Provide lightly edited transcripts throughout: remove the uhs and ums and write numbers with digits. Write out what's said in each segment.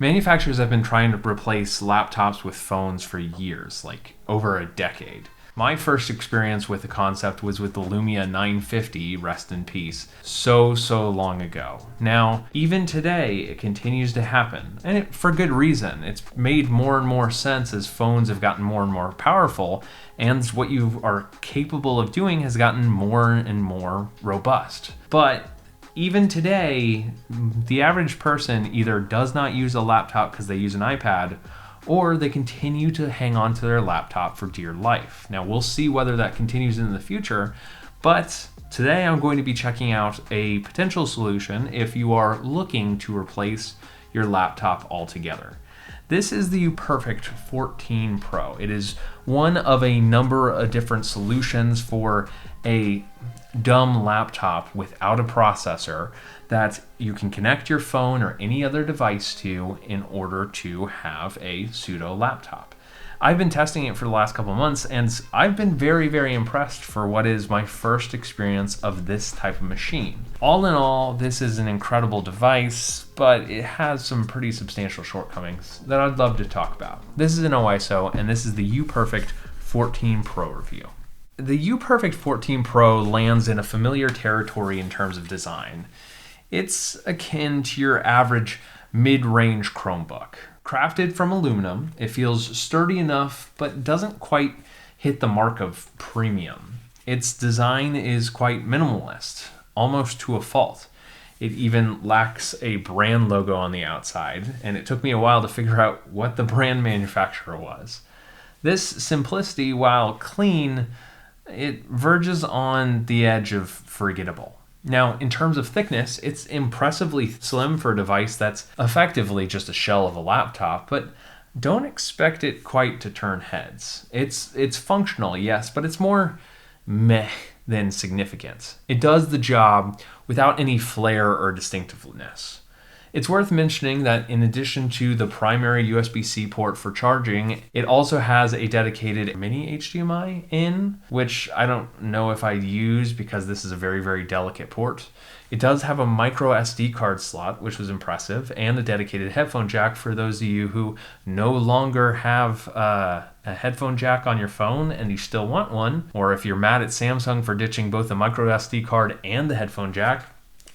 Manufacturers have been trying to replace laptops with phones for years, like over a decade. My first experience with the concept was with the Lumia 950, rest in peace, so long ago. Now, even today, it continues to happen, and for good reason. It's made more and more sense as phones have gotten more and more powerful, and what you are capable of doing has gotten more and more robust. But even today, the average person either does not use a laptop because they use an iPad, or they continue to hang on to their laptop for dear life. Now, we'll see whether that continues in the future, but today I'm going to be checking out a potential solution if you are looking to replace your laptop altogether. This is the UPERFECT 14 Pro. It is one of a number of different solutions for a dumb laptop without a processor that you can connect your phone or any other device to in order to have a pseudo laptop. I've been testing it for the last couple months, and I've been very impressed for what is my first experience of this type of machine. All in all, this is an incredible device, but it has some pretty substantial shortcomings that I'd love to talk about. This is InnoIso, and this is the UPERFECT 14 Pro review. The UPERFECT 14 Pro lands in a familiar territory in terms of design. It's akin to your average mid-range Chromebook. Crafted from aluminum, it feels sturdy enough, but doesn't quite hit the mark of premium. Its design is quite minimalist, almost to a fault. It even lacks a brand logo on the outside, and it took me a while to figure out what the brand manufacturer was. This simplicity, while clean, it verges on the edge of forgettable. Now, in terms of thickness, it's impressively slim for a device that's effectively just a shell of a laptop, but don't expect it quite to turn heads. It's functional, yes, but it's more meh than significant. It does the job without any flair or distinctiveness. It's worth mentioning that in addition to the primary USB-C port for charging, it also has a dedicated mini HDMI in, which I don't know if I'd use because this is a very delicate port. It does have a micro SD card slot, which was impressive, and a dedicated headphone jack for those of you who no longer have a headphone jack on your phone and you still want one, or if you're mad at Samsung for ditching both the micro SD card and the headphone jack.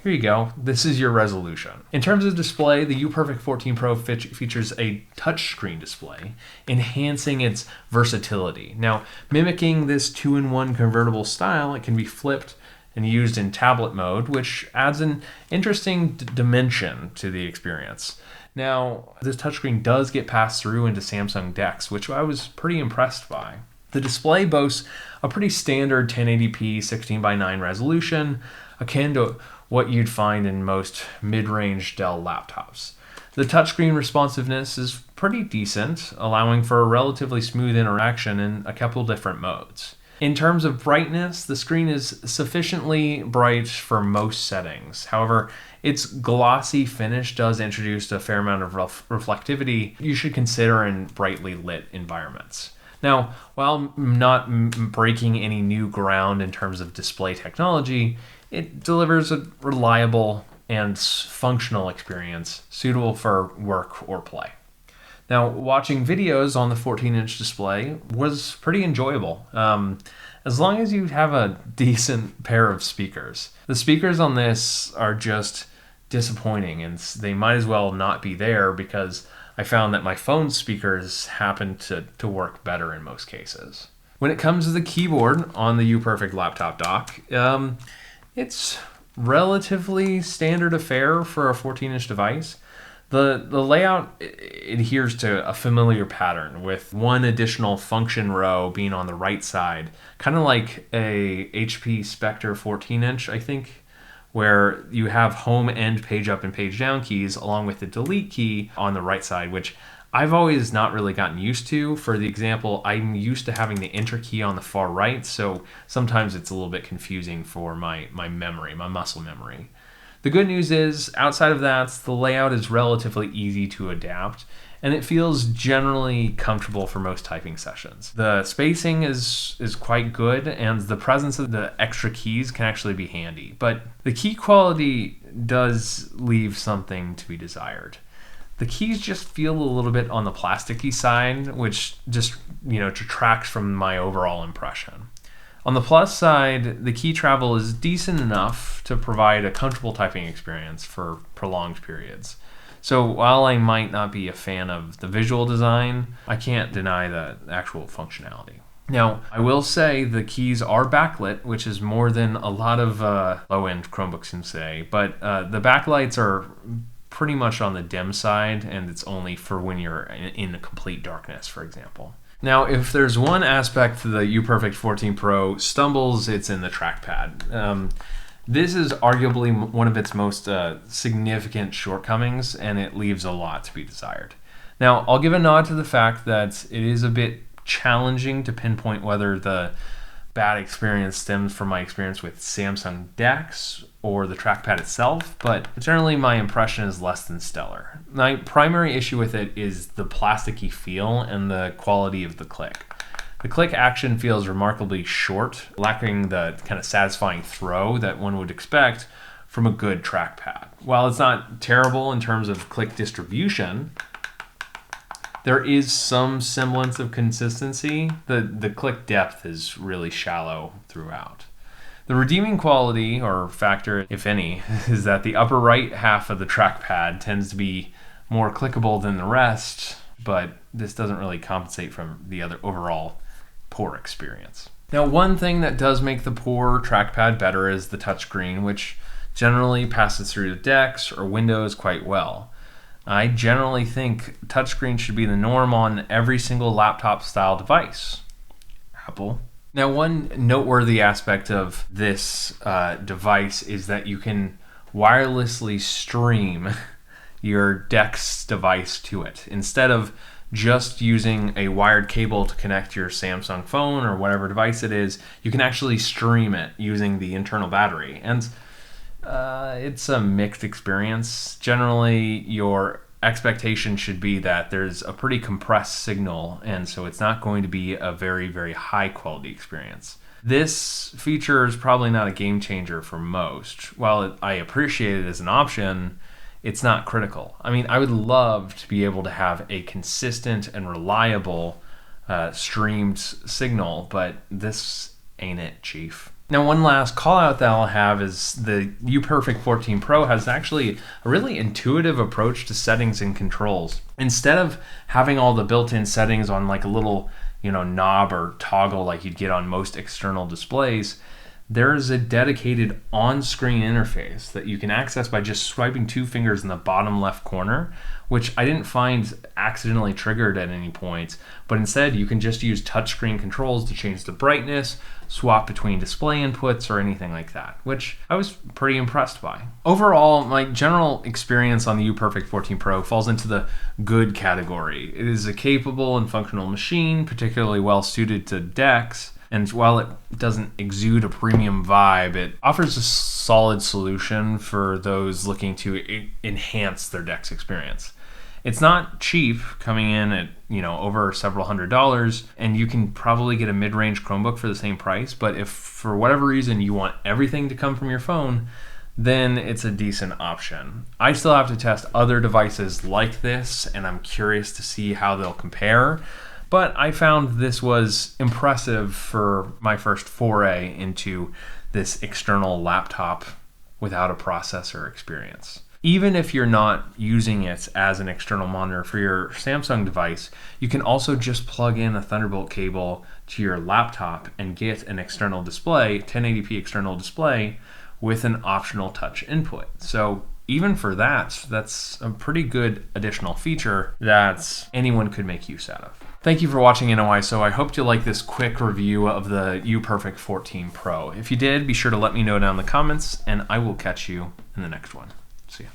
Here you go. This is your resolution. In terms of display, the UPERFECT 14 Pro features a touchscreen display, enhancing its versatility. Now, mimicking this 2-in-1 convertible style, it can be flipped and used in tablet mode, which adds an interesting dimension to the experience. Now, this touchscreen does get passed through into Samsung DeX, which I was pretty impressed by. The display boasts a pretty standard 1080p 16:9 resolution, akin to what you'd find in most mid-range Dell laptops. The touchscreen responsiveness is pretty decent, allowing for a relatively smooth interaction in a couple different modes. In terms of brightness, the screen is sufficiently bright for most settings. However, its glossy finish does introduce a fair amount of reflectivity you should consider in brightly lit environments. Now, while not breaking any new ground in terms of display technology, it delivers a reliable and functional experience suitable for work or play. Now, watching videos on the 14-inch display was pretty enjoyable, as long as you have a decent pair of speakers. The speakers on this are just disappointing, and they might as well not be there because I found that my phone speakers happen to work better in most cases. When it comes to the keyboard on the UPERFECT laptop dock, it's relatively standard affair for a 14-inch device. The layout adheres to a familiar pattern, with one additional function row being on the right side, kind of like a HP Spectre 14-inch, I think, where you have home and page up and page down keys along with the delete key on the right side, which I've always not really gotten used to. For the example, I'm used to having the enter key on the far right, so sometimes it's a little bit confusing for my memory, my muscle memory. The good news is, outside of that, the layout is relatively easy to adapt, and it feels generally comfortable for most typing sessions. The spacing is quite good, and the presence of the extra keys can actually be handy, but the key quality does leave something to be desired. The keys just feel a little bit on the plasticky side, which just, detracts from my overall impression. On the plus side, the key travel is decent enough to provide a comfortable typing experience for prolonged periods. So while I might not be a fan of the visual design, I can't deny the actual functionality. Now, I will say the keys are backlit, which is more than a lot of low-end Chromebooks can say, but the backlights are pretty much on the dim side, and it's only for when you're in complete darkness, for example. Now, if there's one aspect the UPERFECT 14 Pro stumbles, it's in the trackpad. This is arguably one of its most significant shortcomings, and it leaves a lot to be desired. Now, I'll give a nod to the fact that it is a bit challenging to pinpoint whether the bad experience stems from my experience with Samsung DeX or the trackpad itself, but generally my impression is less than stellar. My primary issue with it is the plasticky feel and the quality of the click. The click action feels remarkably short, lacking the kind of satisfying throw that one would expect from a good trackpad. While it's not terrible in terms of click distribution, there is some semblance of consistency. The click depth is really shallow throughout. The redeeming quality, or factor, if any, is that the upper right half of the trackpad tends to be more clickable than the rest, but this doesn't really compensate from the other overall poor experience. Now, one thing that does make the poor trackpad better is the touchscreen, which generally passes through the DeX or Windows quite well. I generally think touchscreen should be the norm on every single laptop style device. Apple. Now, one noteworthy aspect of this device is that you can wirelessly stream your DeX device to it. Instead of just using a wired cable to connect your Samsung phone or whatever device it is, you can actually stream it using the internal battery. And it's a mixed experience. Generally, your expectation should be that there's a pretty compressed signal, and so it's not going to be a very, very high quality experience. This feature is probably not a game changer for most. While I appreciate it as an option, it's not critical. I mean, I would love to be able to have a consistent and reliable streamed signal, but this ain't it, chief. Now, one last call out that I'll have is the UPERFECT 14 Pro has actually a really intuitive approach to settings and controls. Instead of having all the built-in settings on like a little, knob or toggle like you'd get on most external displays, there's a dedicated on-screen interface that you can access by just swiping two fingers in the bottom left corner, which I didn't find accidentally triggered at any point, but instead you can just use touchscreen controls to change the brightness, swap between display inputs, or anything like that, which I was pretty impressed by. Overall, my general experience on the UPERFECT 14 Pro falls into the good category. It is a capable and functional machine, particularly well suited to DeX. And while it doesn't exude a premium vibe, it offers a solid solution for those looking to enhance their DeX experience. It's not cheap, coming in at over several $100s, and you can probably get a mid-range Chromebook for the same price. But if for whatever reason you want everything to come from your phone, then it's a decent option. I still have to test other devices like this, and I'm curious to see how they'll compare. But I found this was impressive for my first foray into this external laptop without a processor experience. Even if you're not using it as an external monitor for your Samsung device, you can also just plug in a Thunderbolt cable to your laptop and get an external display, 1080p external display, with an optional touch input. So even for that, that's a pretty good additional feature that anyone could make use out of. Thank you for watching InnoIso. I hope you like this quick review of the UPERFECT 14 Pro. If you did, be sure to let me know down in the comments, and I will catch you in the next one. See ya.